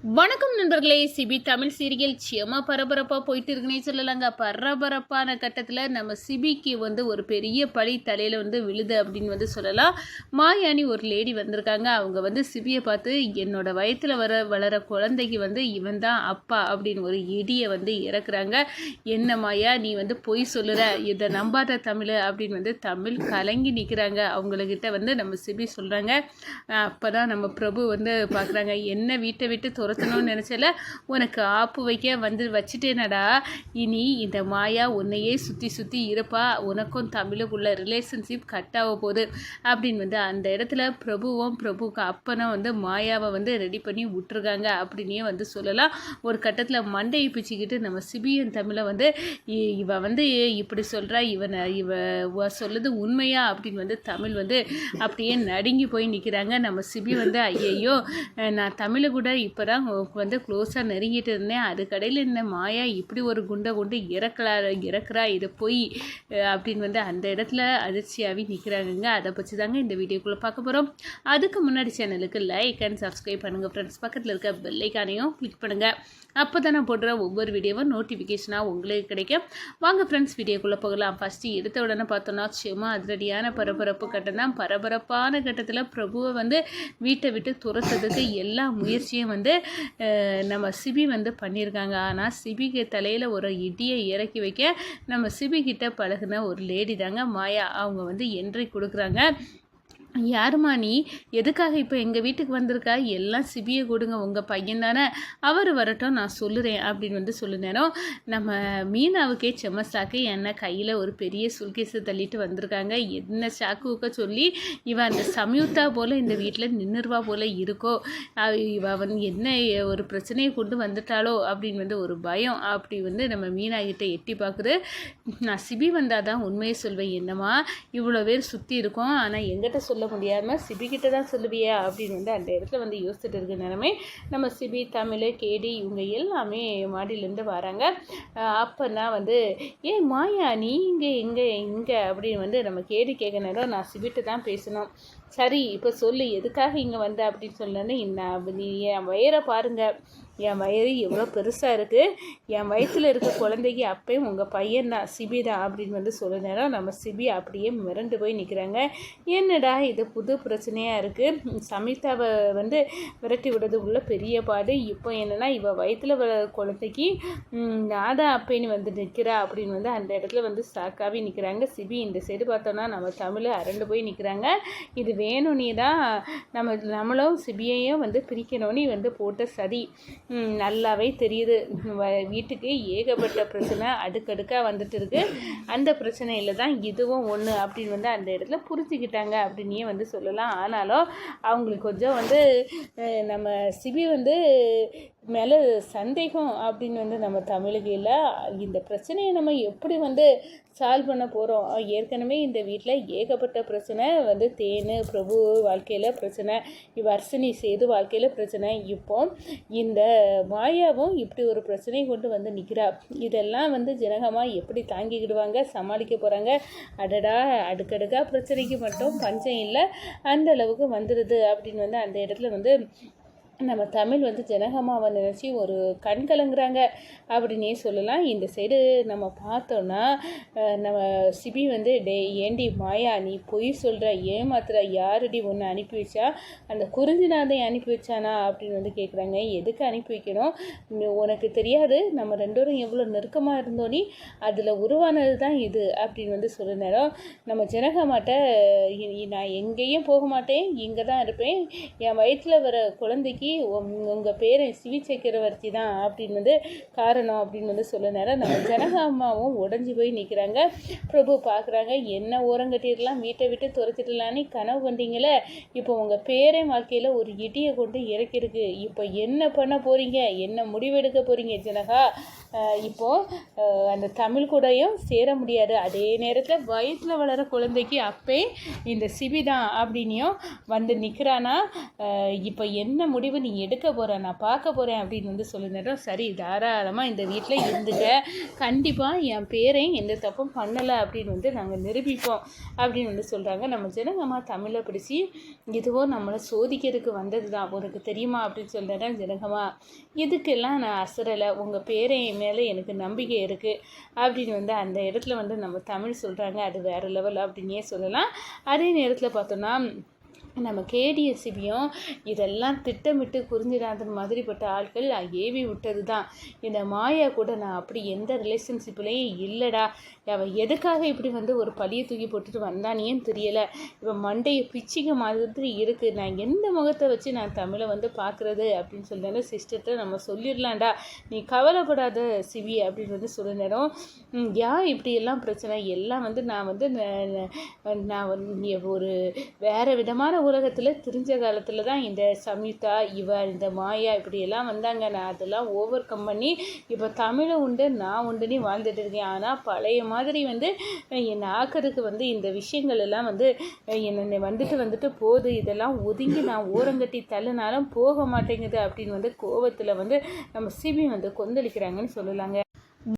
வணக்கம் நண்பர்களே. CP Tamil serial செம பரபரப்பாக போயிட்டு இருக்குன்னே சொல்லலாங்க. பரபரப்பான கட்டத்தில் நம்ம சிபிக்கு ஒரு பெரிய பழி தலையில் விழுது அப்படின்னு சொல்லலாம். மாயானி ஒரு லேடி வந்திருக்காங்க. அவங்க சிபியை பார்த்து என்னோட வயத்தில் வளர குழந்தைக்கு இவன் தான் அப்பா அப்படின்னு ஒரு இடியை இறக்குறாங்க. என்ன மாயா நீ பொய் சொல்லுற, இதை நம்பாத தமிழ் அப்படின்னு தமிழ் கலங்கி நிற்கிறாங்க. அவங்கக்கிட்ட நம்ம சிபி சொல்கிறாங்க. அப்போ தான் நம்ம பிரபு பார்க்குறாங்க. என்ன வீட்டை விட்டு துரத்தணும்னு நினச்சல, உனக்கு ஆப்பு வைக்க வச்சுட்டேனடா. இனி இந்த மாயா உன்னையே சுற்றி சுற்றி இருப்பா, உனக்கும் தமிழுக்குள்ள ரிலேஷன்ஷிப் கட் ஆக போகுது அப்படின்னு அந்த இடத்துல பிரபுக்கு அப்பனை மாயாவை ரெடி பண்ணி விட்டுருக்காங்க அப்படின்னே சொல்லலாம். ஒரு கட்டத்தில் மண்டையை பிச்சுக்கிட்டு நம்ம சிபியன் தமிழை இவ இப்படி சொல்கிறா, இவ சொல்லுது உண்மையா அப்படின்னு தமிழ் அப்படியே நடுங்கி போய் நிற்கிறாங்க. நம்ம சிபி ஐயையோ நான் தமிழை கூட இப்போ தான் க்ளோஸாக நெருங்கிட்டு இருந்தேன், அதுக்கடையில் என்ன மாயா இப்படி ஒரு குண்டை கொண்டு இறக்குறா, இதை போய் அப்படின்னு அந்த இடத்துல அதிர்ச்சியாகவே நிற்கிறாங்க. அதை பற்றி தாங்க இந்த வீடியோக்குள்ளே பார்க்க போகிறோம். அதுக்கு முன்னாடி சேனலுக்கு லைக் அண்ட் சப்ஸ்கிரைப் பண்ணுங்கள் ஃப்ரெண்ட்ஸ். பக்கத்தில் இருக்க பெல்லைக்கானையும் கிளிக் பண்ணுங்கள். அப்போ தான் நான் போடுற ஒவ்வொரு வீடியோவும் நோட்டிஃபிகேஷனாக உங்களுக்கு கிடைக்கும். வாங்க ஃப்ரெண்ட்ஸ் வீடியோக்குள்ளே போகலாம். ஃபஸ்ட்டு எடுத்த உடனே பார்த்தோன்னா சும்மா அதிரடியான பரபரப்பு கட்டம் தான். பரபரப்பான கட்டத்தில் பிரபுவை வீட்டை விட்டு துரத்துறதுக்கு எல்லா முயற்சியும் நம்ம சிபி பண்ணியிருக்காங்க. ஆனால் சிபிக்கு தலையில் ஒரு இடியை இறக்கி வைக்க நம்ம சிபி கிட்ட பழகுன ஒரு லேடி தாங்க மாயா. அவங்க என்ட்ரி கொடுக்குறாங்க. யாருமா நீ, எதுக்காக இப்போ எங்கள் வீட்டுக்கு வந்திருக்கா, எல்லாம் சிபியை கொடுங்க, உங்கள் பையன் தானே, அவர் வரட்டும் நான் சொல்லுறேன் அப்படின்னு சொல்லுனேனோ. நம்ம மீனாவுக்கே செம்ம சாக்கு. என்ன கையில் ஒரு பெரிய சுல்கேஸை தள்ளிட்டு வந்திருக்காங்க. என்ன சாக்குக்க சொல்லி இவ அந்த சம்யுக்தா போல் இந்த வீட்டில் நின்றுவா போல் இருக்கோ, இவ என்ன ஒரு பிரச்சனையை கொண்டு வந்துட்டாலோ அப்படின்னு ஒரு பயம் அப்படி நம்ம மீனா கிட்ட எட்டி பார்க்குது. நான் சிபி வந்தால் தான் உண்மையை சொல்வேன், என்னம்மா இவ்வளோ பேர் சுற்றி இருக்கோம், ஆனால் எங்கிட்ட சொல்ல முடியாமல் சிபிக்கிட்ட தான் சொல்லுவியா அப்படின்னு அந்த இடத்துல யோசிச்சுட்டு இருக்க நேரமே நம்ம சிபி தமிழ் கேடி இவங்க எல்லாமே மாடியிலேருந்து வராங்க. அப்போனா ஏன் மாயா நீ இங்கே அப்படின்னு நம்ம கேடி கேட்க நேரம் நான் சிபிட்டு தான் பேசணும். சரி இப்போ சொல்லு எதுக்காக இங்கே வந்த அப்படின்னு சொன்னேன்னு, நீ என் வயிறை பாருங்கள், என் வயிறு எவ்வளோ பெருசாக இருக்குது, என் வயிற்றில் இருக்க குழந்தைக்கு அப்பயும் உங்கள் பையன் தான் சிபி தான் அப்படின்னு சொல்ல நேரம் நம்ம சிபி அப்படியே மிரண்டு போய் நிற்கிறாங்க. என்னடா இது புது பிரச்சனையாக இருக்குது, சமிதாவை விரட்டி விடுறது உள்ள பெரிய பாடு, இப்போ என்னென்னா இவள் வயிற்றில் குழந்தைக்கு நான் தான் அப்பேன்னு நிற்கிறா அப்படின்னு அந்த இடத்துல சாக்காவே நிற்கிறாங்க. சிபி இந்த சைடு பார்த்தோன்னா நம்ம தமிழ் அரண்டு போய் நிற்கிறாங்க. இது வேணும்னே தான் நம்மளும் சிபியையும் பிரிக்கணும்னு போட்ட சதி நல்லாவே தெரியுது. வீட்டுக்கு ஏகப்பட்ட பிரச்சனை அடுக்கடுக்காக வந்துட்டு இருக்கு. அந்த பிரச்சனையில் தான் இதுவும் ஒன்று அப்படின்னு அந்த இடத்துல புரிஞ்சுக்கிட்டாங்க அப்படின்னே சொல்லலாம். ஆனாலும் அவங்களுக்கு கொஞ்சம் நம்ம சிபி மேலே சந்தேகம் அப்படின்னு நம்ம தமிழுக்கு இல்லை. இந்த பிரச்சனையை நம்ம எப்படி சால்வ் பண்ண போகிறோம், ஏற்கனவே இந்த வீட்டில் ஏகப்பட்ட பிரச்சனை தேனு பிரபு வாழ்க்கையில் பிரச்சனை, வர்ஷினி சேது வாழ்க்கையில் பிரச்சனை, இப்போ இந்த மாயாவும் இப்படி ஒரு பிரச்சனையை கொண்டு நிற்கிறா. இதெல்லாம் ஜனகமாக எப்படி தாங்கிக்கிடுவாங்க, சமாளிக்க போகிறாங்க. அடடா அடுக்கடுக்காக பிரச்சனைக்கு மட்டும் பஞ்சம் இல்லை, அந்த அளவுக்கு வந்துடுது அப்படின்னு அந்த இடத்துல நம்ம தமிழ் ஜனகமாவை நினச்சி ஒரு கண் கலங்குறாங்க அப்படின்னே சொல்லலாம். இந்த சைடு நம்ம பார்த்தோன்னா நம்ம சிபி ஏண்டி மாயா நீ பொய் சொல்கிற, ஏமாத்துற, யாரடி ஒன்று அனுப்பி வச்சா, அந்த குறிஞ்சிநாதை அனுப்பி வச்சானா அப்படின்னு கேட்குறாங்க. எதுக்கு அனுப்பி வைக்கணும், உனக்கு தெரியாது நம்ம ரெண்டோரும் எவ்வளோ நெருக்கமாக இருந்தோனி, அதில் உருவானது தான் இது அப்படின்னு சொல்ல நேரம் நம்ம ஜனகமாட்ட நான் எங்கேயும் போக மாட்டேன், இங்கே தான் இருப்பேன், என் வயிற்றில் வர குழந்தைக்கு உங்கள் பேரை சிவி சக்கரவர்த்தி தான் அப்படின்னு காரணம் அப்படின்னு சொல்ல நேரம் நம்ம ஜனகாமாவும் உடஞ்சி போய் நிற்கிறாங்க. பிரபு பார்க்குறாங்க. என்ன ஓரங்கட்டிடலாம், வீட்டை விட்டு துரத்திடலான்னு கனவு கண்டீங்களே, இப்போ உங்கள் பேரை வாழ்க்கையில் ஒரு இடியை கொண்டு இறக்கிருக்கு, இப்போ என்ன பண்ண போகிறீங்க, என்ன முடிவெடுக்க போகிறீங்க ஜனகா, இப்போது அந்த தமிழ் கூடயும் சேர முடியாது, அதே நேரத்தில் வயிற்றில் வளர குழந்தைக்கு அப்பே இந்த சிபி தான் அப்படின்னும் நிற்கிறானா, இப்போ என்ன முடிவு நீ எடுக்க போகிற, நான் பார்க்க போகிறேன் அப்படின்னு வந்து சொல்லினோம். சரி தாராளமாக இந்த வீட்டில் இருந்துக்க, கண்டிப்பாக என் பேரை எந்த தப்பும் பண்ணலை அப்படின்னு வந்து நாங்கள் நிரூபிப்போம் அப்படின்னு வந்து சொல்கிறாங்க. நம்ம ஜனகம்மா தமிழை பிடிச்சி இதுவோ நம்மளை சோதிக்கிறதுக்கு வந்தது தான், உனக்கு தெரியுமா அப்படின்னு சொல்கிறேன். ஜனகம்மா இதுக்கெல்லாம் நான் அசரலை, உங்கள் பேரை மேலே எனக்கு நம்பிக்கை இருக்குது அப்படின்னு வந்து அந்த இடத்துல வந்து நம்ம தமிழ் சொல்கிறாங்க. அது வேறு லெவல் அப்படின்னே சொல்லலாம். அதே நேரத்தில் பார்த்தோன்னா நம்ம கேடிஎஸ்சிபியும் இதெல்லாம் திட்டமிட்டு புரிஞ்சிடாத மாதிரிப்பட்ட ஆட்கள் ஏவி விட்டது தான். இந்த மாயா கூட நான் அப்படி எந்த ரிலேஷன்ஷிப்லேயும் இல்லைடா, அவள் எதுக்காக இப்படி வந்து ஒரு பழியை தூக்கி போட்டுட்டு வந்தானேன்னு தெரியலை. இப்போ மண்டையை பிச்சிக்க மாதிரி இருக்குது, நான் எந்த முகத்தை வச்சு நான் தமிழை வந்து பார்க்குறது அப்படின்னு சொல்லிட்டு சிஸ்டர்கிட்ட நம்ம சொல்லிடலாம்டா, நீ கவலைப்படாத சிவி அப்படின்னு வந்து சொல்ல நேரம். இப்படியெல்லாம் பிரச்சனை எல்லாம் வந்து நான் வந்து ஒரு வேறு விதமான உலகத்தில் தெரிஞ்ச காலத்தில் தான் இந்த சம்யுக்தா இந்த மாயா இப்படியெல்லாம் வந்தாங்க. நான் அதெல்லாம் ஓவர் கம் பண்ணி இப்போ தமிழை உண்டு நான் உண்டுன்னு வாழ்ந்துட்டு இருக்கேன். ஆனால் பழைய மாதிரி வந்து என்னை ஆக்கிறதுக்கு வந்து இந்த விஷயங்கள் எல்லாம் வந்து என்னை வந்துட்டு போகுது, இதெல்லாம் ஒதுங்கி நான் ஓரங்கட்டி தள்ளினாலும் போக மாட்டேங்குது அப்படின்னு வந்து கோபத்தில் வந்து நம்ம சிபி வந்து கொந்தளிக்கிறாங்கன்னு சொல்லலாங்க.